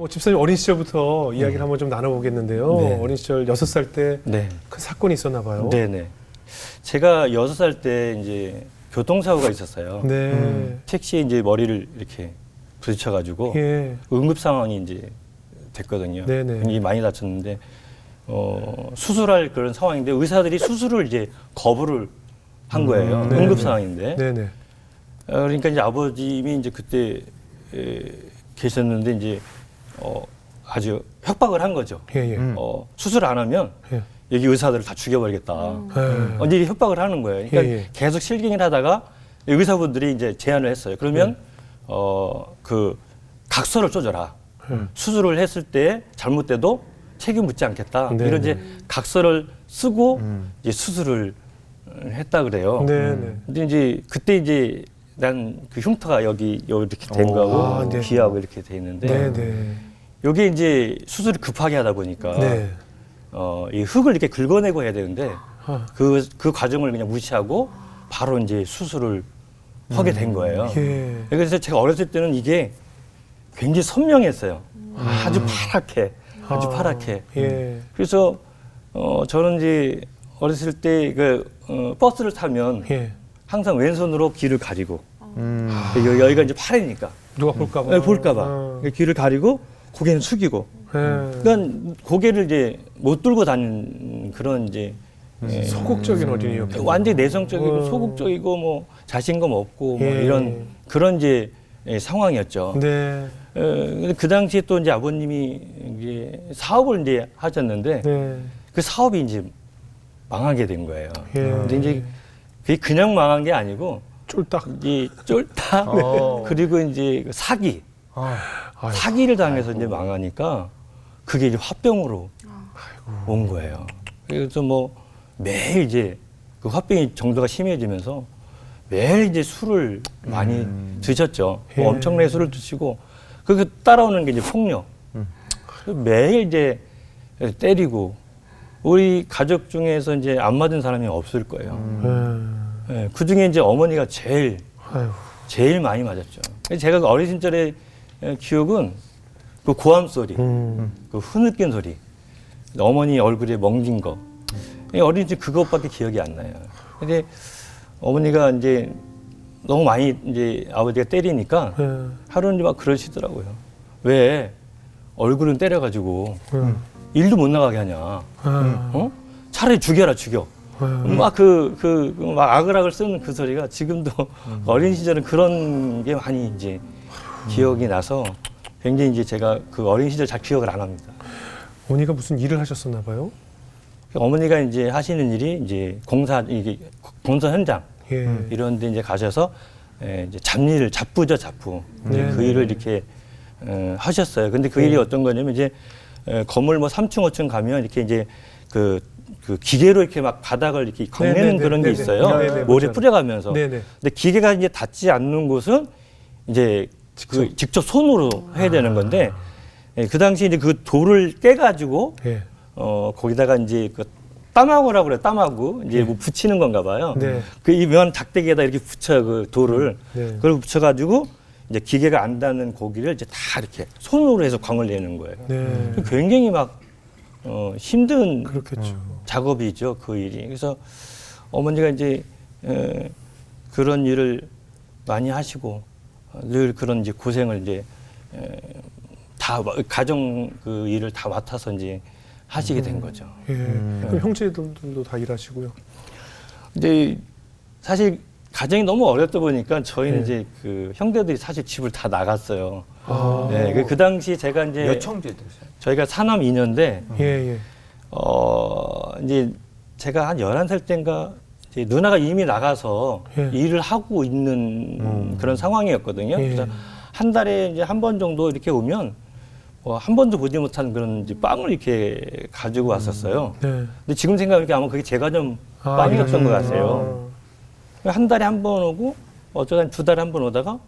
집사님 어린 시절부터 이야기를 한번 좀 나눠보겠는데요. 네. 어린 시절 6살 때 큰 네. 사건이 있었나 봐요. 네네. 제가 6살 때 이제 교통사고가 있었어요. 네. 택시에 이제 머리를 이렇게 부딪혀가지고 예. 응급 상황이 이제 됐거든요. 네네. 굉장히 많이 다쳤는데 수술할 그런 상황인데 의사들이 수술을 이제 거부를 한 거예요. 네네. 응급 상황인데. 네네. 그러니까 이제 아버님이 이제 그때 계셨는데 이제 아주 협박을 한 거죠. 예, 예. 수술 안 하면 예. 여기 의사들을 다 죽여버리겠다. 예. 이제 협박을 하는 거예요. 그러니까 예, 예. 계속 실갱이를 하다가 의사분들이 이제 제안을 했어요. 그러면 그 각서를 써줘라. 수술을 했을 때 잘못돼도 책임 묻지 않겠다. 네, 이런 이제 네. 각서를 쓰고 이제 수술을 했다 그래요. 네네. 근데 이제 그때 이제 난 그 흉터가 여기 이렇게 된 거하고 아, 네. 귀하고 이렇게 돼 있는데 네네. 여기 이제 수술을 급하게 하다 보니까 네. 이 흙을 이렇게 긁어내고 해야 되는데 아. 그 과정을 그냥 무시하고 바로 이제 수술을 하게 된 거예요. 예. 그래서 제가 어렸을 때는 이게 굉장히 선명했어요. 아주 파랗게, 아주 파랗게. 예. 그래서 저는 이제 어렸을 때 버스를 타면 예. 항상 왼손으로 귀를 가리고 여기가 이제 파래니까 누가 볼까봐. 네, 볼까봐 귀를 가리고 고개는 숙이고. 예. 그러니까 고개를 이제 못 들고 다니는 그런 이제 소극적인 어린이였군요. 완전히 내성적이고 소극적이고 뭐 자신감 없고 뭐 예. 이런 그런 이제 상황이었죠. 네. 근데 그 당시에 또 이제 아버님이 이제 사업을 이제 하셨는데 네. 그 사업이 이제 망하게 된 거예요. 예. 근데 이제 그게 그냥 망한 게 아니고 쫄딱. 이제 쫄딱 그리고 이제 사기 아이고. 사기를 당해서 이제 망하니까 그게 이제 화병으로 온 거예요. 그래서 뭐 매일 이제 그 화병이 정도가 심해지면서 매일 이제 술을 많이 드셨죠. 뭐 예. 엄청나게 술을 드시고 그 따라오는 게 이제 폭력. 매일 이제 때리고 우리 가족 중에서 이제 안 맞은 사람이 없을 거예요. 예, 그 중에 이제 어머니가 아이고. 제일 많이 맞았죠. 제가 그 어린 시절의 기억은 그 고함 소리, 그 흐느낀 소리, 어머니 얼굴에 멍진 거. 어린 시절 그것밖에 기억이 안 나요. 근데 어머니가 이제 너무 많이 이제 아버지가 때리니까 예. 하루는 막 그러시더라고요. 왜 얼굴은 때려가지고 일도 못 나가게 하냐? 차라리 죽여라 죽여. 막 막 아글아글 쓰는 그 소리가 지금도 어린 시절은 그런 게 많이 이제 기억이 나서 굉장히 이제 제가 그 어린 시절 잘 기억을 안 합니다. 어머니가 무슨 일을 하셨었나 봐요? 어머니가 이제 하시는 일이 이제 공사 현장 예. 이런 데 이제 가셔서 이제 잡부죠, 잡부. 네. 그 일을 이렇게 하셨어요. 근데 그 일이 어떤 거냐면 이제 건물 뭐 3층, 5층 가면 이렇게 이제 그 기계로 이렇게 막 바닥을 이렇게 걷내는 네네네. 그런 게 네네. 있어요. 네네. 모래 맞아요. 뿌려가면서. 네네. 근데 기계가 이제 닿지 않는 곳은 이제 직접 손으로 해야 되는 건데 그 당시 이제 그 돌을 깨가지고 예. 거기다가 이제 그 땀하고라고 그래요. 땀하고 이제 뭐 붙이는 건가 봐요. 네. 그 이 면 작대기에다 이렇게 붙여요. 그 돌을. 네. 그걸 붙여가지고 이제 기계가 안 닿는 고기를 이제 다 이렇게 손으로 해서 광을 내는 거예요. 네. 굉장히 막 힘든 그렇겠죠. 작업이죠. 그 일이. 그래서 어머니가 이제 그런 일을 많이 하시고 늘 그런 이제 고생을 이제 다 가정 그 일을 다 맡아서 이제 하시게 된 거죠. 예. 그럼 형제들도 다 일하시고요. 근데 사실 가정이 너무 어렸다 보니까 저희는 네. 이제 그 형제들이 사실 집을 다 나갔어요. 아. 네, 그 당시 제가 이제 몇 형제들이세요? 저희가 사남 2녀인데 예, 예. 이제 제가 한 11살 때인가 이제 누나가 이미 나가서 예. 일을 하고 있는 그런 상황이었거든요. 예. 그래서 한 달에 이제 한 번 정도 이렇게 오면 한 번도 보지 못한 그런 이제 빵을 이렇게 가지고 왔었어요. 네. 근데 지금 생각해보니까 아마 그게 제가 좀 아, 빵이었던 것 그러시구나. 같아요. 한 달에 한 번 오고 어쩌다 2달에 한 번 오다가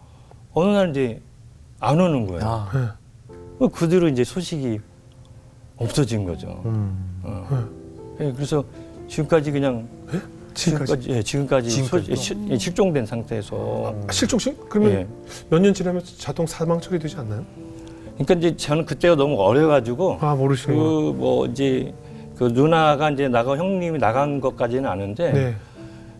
어느 날 이제 안 오는 거예요. 예. 그 뒤로 이제 소식이 없어진 거죠. 예, 그래서 지금까지 그냥 지금까지? 지금까지 지금까지도? 실종된 상태에서 실종식? 그러면 예. 몇 년 지나면 자동 사망 처리되지 않나요? 그러니까 이제 저는 그때가 너무 어려가지고 아, 모르시는 거. 그 뭐 이제 그 누나가 이제 형님이 나간 것까지는 아는데 네.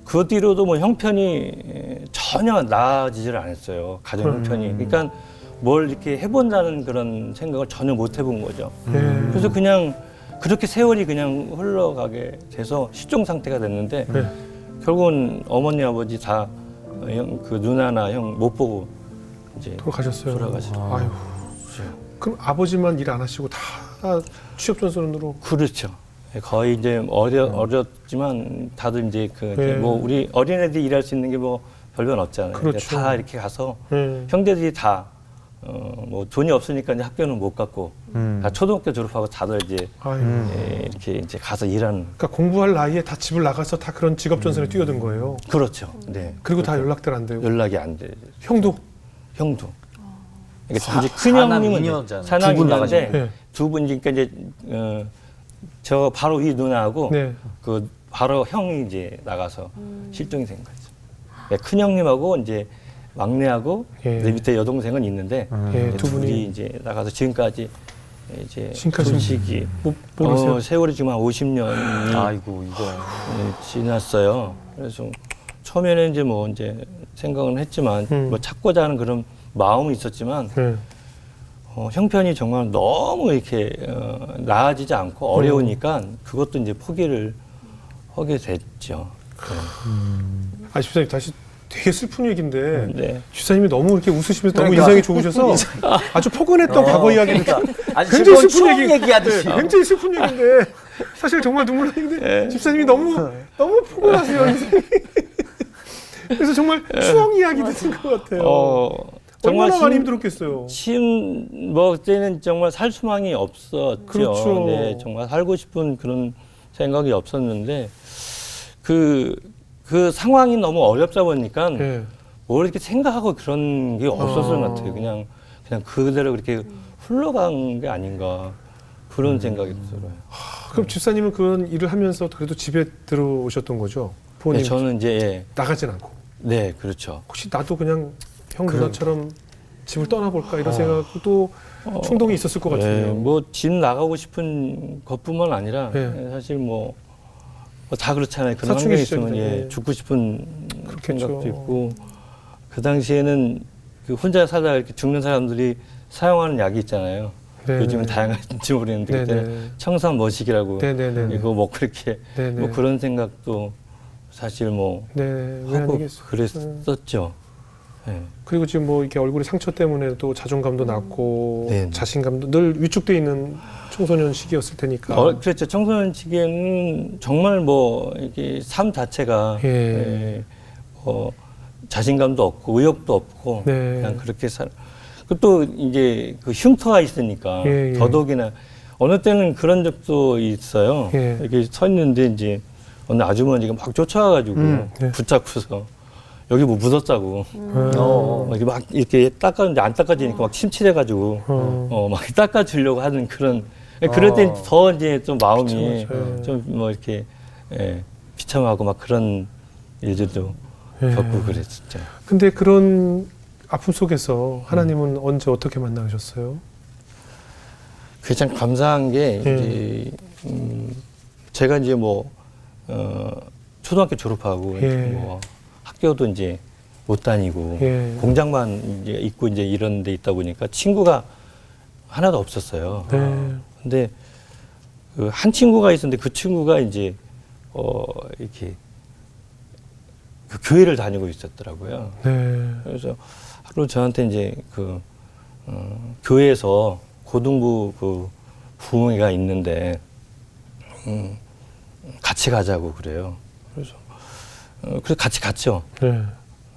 그 뒤로도 뭐 형편이 전혀 나아지질 않았어요. 가정 형편이. 그러니까 뭘 이렇게 해본다는 그런 생각을 전혀 못 해본 거죠. 네. 그래서 그냥 그렇게 세월이 그냥 흘러가게 돼서 실종 상태가 됐는데 네. 결국은 어머니 아버지 다 그 누나나 형 못 보고 이제 돌아가셨어요. 돌아가시더라고요. 아유. 그럼 아버지만 일 안 하시고 다 취업 전선으로. 그렇죠. 거의 이제 어렸지만 다들 이제 네. 뭐 우리 어린애들이 일할 수 있는 게 뭐 별건 없잖아요. 그렇죠. 그러니까 다 이렇게 가서 네. 형제들이 다 뭐 돈이 없으니까 이제 학교는 못 갔고 다 초등학교 졸업하고 다들 이제 아유. 이렇게 이제 가서 일하는. 그러니까 공부할 나이에 다 집을 나가서 다 그런 직업 전선에 뛰어든 거예요. 그렇죠. 네. 그리고 다 연락들 안 되고. 연락이 안 돼. 형도. 형도. 그러니까 이제 큰 형님은 사남이인데 네. 두 분 그러니까 이제 저 바로 위 누나하고 네. 그 바로 형이 이제 나가서 실종이 된 거죠. 네, 큰 형님하고 이제 막내하고 예. 내 밑에 여동생은 있는데 예, 두 분이 이제 나가서 지금까지 이제 지금까지 소식이 못 모르세요. 세월이 지금 한 50년이 아이고 이거 지났어요. 그래서 처음에는 이제 뭐 이제 생각은 했지만 뭐 찾고자 하는 그런 마음은 있었지만 네. 형편이 정말 너무 이렇게 나아지지 않고 어려우니까 그것도 이제 포기를 하게 됐죠. 아, 집사님 다시 되게 슬픈 얘기인데 네. 집사님이 너무 이렇게 웃으시면서 너무 그러니까. 인상이 좋으셔서 아주 포근했던 과거 이야기를 아주 굉장히 슬픈 슬픈 추억 얘기 얘기하듯이. 네, 굉장히 슬픈 얘기인데 사실 정말 눈물 나는데 집사님이 너무 포근하세요. 인생이. 그래서 정말 추억 이야기 듣는 것 같아요. 정말 얼마나 많이 힘들었겠어요. 뭐 그때는 정말 살 수망이 없었죠. 그렇죠. 네, 정말 살고 싶은 그런 생각이 없었는데 그 상황이 너무 어렵다 보니까 네. 뭘 이렇게 생각하고 그런 게 없었을 것 같아요. 그냥 그대로 그렇게 흘러간 게 아닌가 그런 생각이 들어요. 그럼 집사님은 그런 일을 하면서 그래도 집에 들어오셨던 거죠? 부모님 네, 저는 이제 나가진 않고 네, 그렇죠. 혹시 나도 그냥 형 누나처럼 집을 떠나볼까 이런 생각도 충동이 있었을 것 같은데요. 뭐 집 나가고 싶은 것뿐만 아니라 네. 사실 뭐 다 그렇잖아요. 그런 사춘기 환경에 있으면 시절인데. 죽고 싶은 그렇겠죠. 생각도 있고 그 당시에는 그 혼자 살다가 이렇게 죽는 사람들이 사용하는 약이 있잖아요. 네네. 요즘은 다양한지 모르겠는데 네네. 그때는 청산 머시기라고 네네네. 이거 뭐 그렇게 네네. 뭐 그런 생각도 사실 뭐 네, 왜 하고 아니겠어요. 그랬었죠. 네. 그리고 지금 뭐 이렇게 얼굴에 상처 때문에 또 자존감도 낮고 네. 자신감도 늘 위축돼 있는 청소년 시기였을 테니까. 그렇죠. 청소년 시기에는 정말 뭐 이게 삶 자체가 예. 자신감도 없고 의욕도 없고 네. 그냥 그렇게 또 이제 그 흉터가 있으니까 예, 예. 더더욱이나 어느 때는 그런 적도 있어요. 예. 이렇게 서 있는데 이제 어느 아주머니가 막 쫓아와가지고 네. 붙잡고서 여기 뭐 묻었다고 이렇게 막 이렇게 닦았는데 안 닦아지니까 막 침칠해가지고 막 닦아주려고 하는 그럴 땐 더 이제 좀 마음이 그쵸, 좀 뭐 이렇게 비참하고 막 그런 일들도 예. 겪고 그랬죠. 근데 그런 아픔 속에서 하나님은 언제 어떻게 만나셨어요? 그게 참 감사한 게 예. 이제 제가 이제 뭐 초등학교 졸업하고 예. 뭐 학교도 이제 못 다니고 예. 공장만 이제 있고 이제 이런 데 있다 보니까 친구가 하나도 없었어요. 네. 근데 그 한 친구가 있었는데 그 친구가 이제 이렇게 그 교회를 다니고 있었더라고요. 네. 그래서 하루 저한테 이제 그 교회에서 고등부 그 부흥회가 있는데 같이 가자고 그래요. 그래서 같이 갔죠. 네.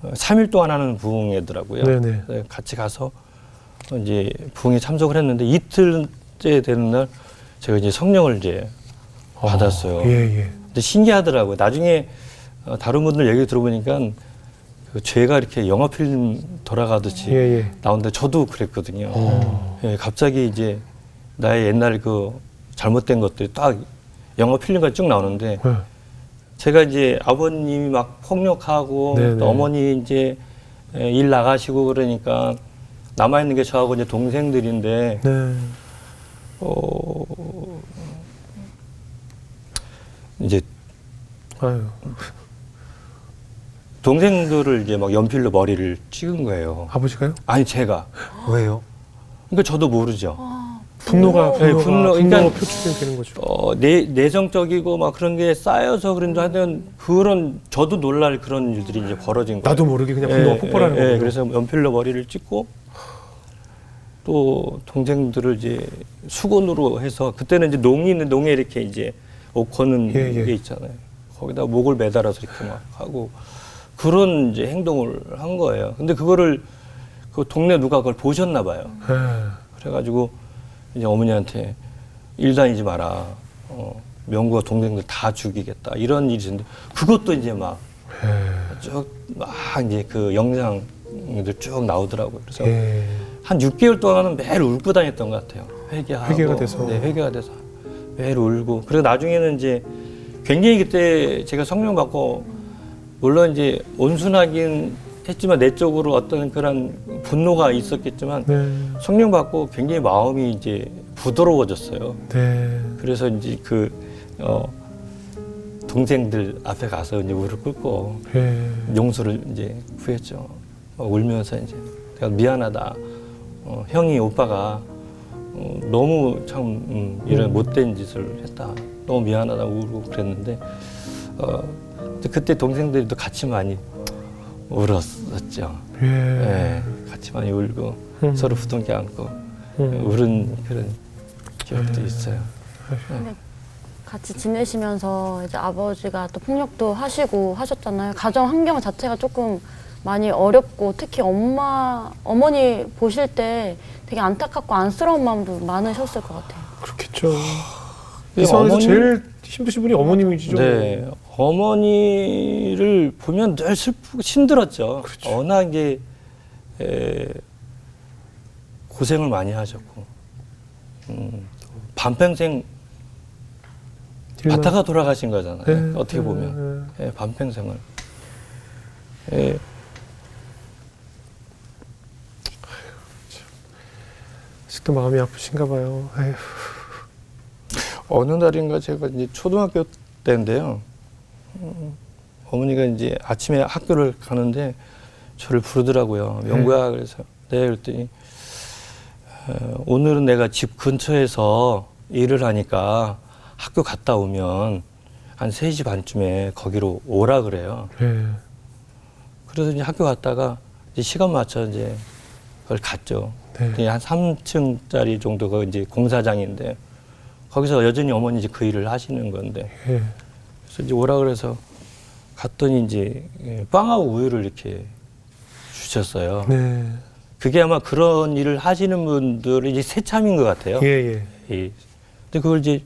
3일 동안 하는 부흥회더라고요. 네네. 그래서 같이 가서 이제 부흥에 참석을 했는데 이틀째 되는 날 제가 이제 성령을 이제 받았어요. 예, 예. 근데 신기하더라고요. 나중에 다른 분들 얘기 들어보니까 그 죄가 이렇게 영화 필름 돌아가듯이 예, 예. 나오는데 저도 그랬거든요. 예, 갑자기 이제 나의 옛날 그 잘못된 것들이 딱 영화 필름까지 쭉 나오는데 네. 제가 이제 아버님이 막 폭력하고 네네. 또 어머니 이제 일 나가시고 그러니까 남아 있는 게 저하고 이제 동생들인데 네. 이제 아유. 동생들을 이제 막 연필로 머리를 찍은 거예요. 아버지가요? 아니 제가. 왜요? 그러니까 저도 모르죠. 분노가 분노. 분노가 그러니까 표출이 되는 거죠. 내성적이고 막 그런 게 쌓여서 그런데 하여튼 그런 저도 놀랄 그런 일들이 이제 벌어진 거예요. 나도 모르게 그냥 분노가 폭발하는 거예요. 그래서 연필로 머리를 찍고 또 동생들을 이제 수건으로 해서 그때는 이제 농이 있는 농에 이렇게 이제 옷 거는 게 있잖아요. 거기다 목을 매달아서 이렇게 막 하고 그런 이제 행동을 한 거예요. 근데 그거를 그 동네 누가 그걸 보셨나 봐요. 네. 그래가지고 이제 어머니한테 일 다니지 마라. 명구가 동생들 다 죽이겠다. 이런 일이 있었는데 그것도 이제 막 이제 그 영상들 쭉 나오더라고요. 그래서 한 6개월 동안은 매일 울고 다녔던 것 같아요. 회개가 돼서. 네, 회개가 돼서 매일 울고. 그리고 나중에는 이제 굉장히 그때 제가 성령 받고 물론 이제 온순하긴 했지만 내적으로 어떤 그런 분노가 있었겠지만 성령 받고 굉장히 마음이 이제 부드러워졌어요. 네. 그래서 이제 그 동생들 앞에 가서 이제 무릎 꿇고 용서를 이제 구했죠. 울면서 이제 내가 미안하다. 형이 오빠가 너무 참 이런 못된 짓을 했다. 너무 미안하다 울고 그랬는데 그때 동생들이 또 같이 많이 울었었죠. 네, 같이 많이 울고 서로 부둥켜 안고 울은 그런 기억도 있어요. 근데 같이 지내시면서 이제 아버지가 또 폭력도 하시고 하셨잖아요. 가정 환경 자체가 조금 많이 어렵고 특히 어머니 보실 때 되게 안타깝고 안쓰러운 마음도 많으셨을 것 같아요. 그렇겠죠. 이 상황에서 제일 힘드신 분이 어머님이시죠. 네, 어머니를 보면 늘 슬프고 힘들었죠. 그렇죠. 워낙 이제 고생을 많이 하셨고 반평생 바다가 돌아가신 거잖아요. 네, 어떻게 보면 반평생을. 아직도 마음이 아프신가 봐요. 아휴. 어느 날인가 제가 이제 초등학교 때인데요. 어머니가 이제 아침에 학교를 가는데 저를 부르더라고요. 명구야. 그래서 네, 그랬더니 오늘은 내가 집 근처에서 일을 하니까 학교 갔다 오면 한 3시 반쯤에 거기로 오라 그래요. 그래서 이제 학교 갔다가 이제 시간 맞춰 이제 그걸 갔죠. 한 3층짜리 정도가 이제 공사장인데 거기서 여전히 어머니 이제 그 일을 하시는 건데 그래서 이제 오라 그래서 갔더니 이제 빵하고 우유를 이렇게 주셨어요. 그게 아마 그런 일을 하시는 분들이 이제 새참인 것 같아요. 예. 근데 그걸 이제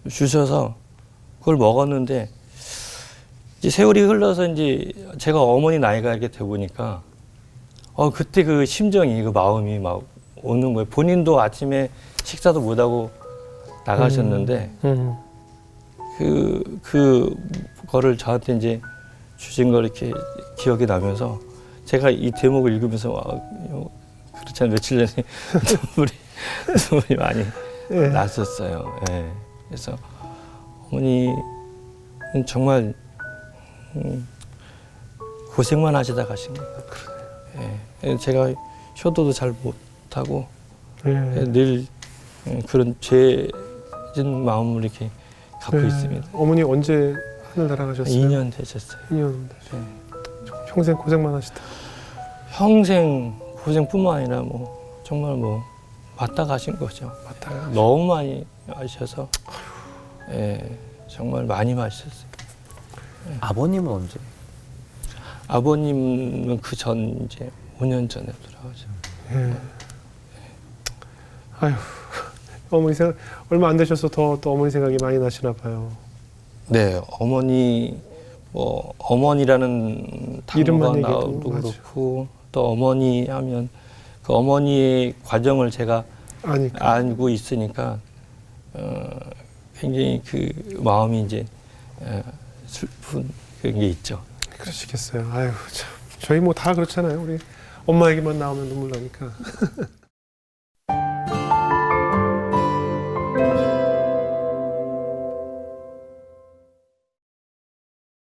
주셔서 그걸 먹었는데 이제 세월이 흘러서 이제 제가 어머니 나이가 이렇게 돼 보니까 그때 그 심정이 그 마음이 막 오는 거예요. 본인도 아침에 식사도 못 하고 나가셨는데 그거를 저한테 이제 주신 걸 이렇게 기억이 나면서 제가 이 대목을 읽으면서 그렇지 않아요. 며칠 전에 눈물이 많이 났었어요. 예. 그래서 어머니는 정말 고생만 하시다 가신 것 같아요. 예. 제가 효도도 잘 못하고 늘 그런 죄진 마음을 이렇게 갖고 있습니다. 어머니 언제 하늘 날아가셨어요? 2년 되셨어요. 2년. 평생 고생만 하시다. 평생 고생뿐만 아니라 뭐 정말 뭐 맞다 가신 거죠. 너무 많이 마셔서 정말 많이 마셨어요. 아버님은 언제? 아버님은 그 전 이제 5년 전에 돌아가셨어요. 아휴, 어머니 생각 얼마 안 되셔서 또 어머니 생각이 많이 나시나 봐요. 네, 어머니 뭐 어머니라는 단어가 나오도 그렇고 또 어머니 하면 그 어머니의 과정을 제가 알고 있으니까 굉장히 그 마음이 이제 슬픈 그런 게 있죠. 그러시겠어요. 아유, 참 저희 뭐 다 그렇잖아요. 우리 엄마 얘기만 나오면 눈물 나니까.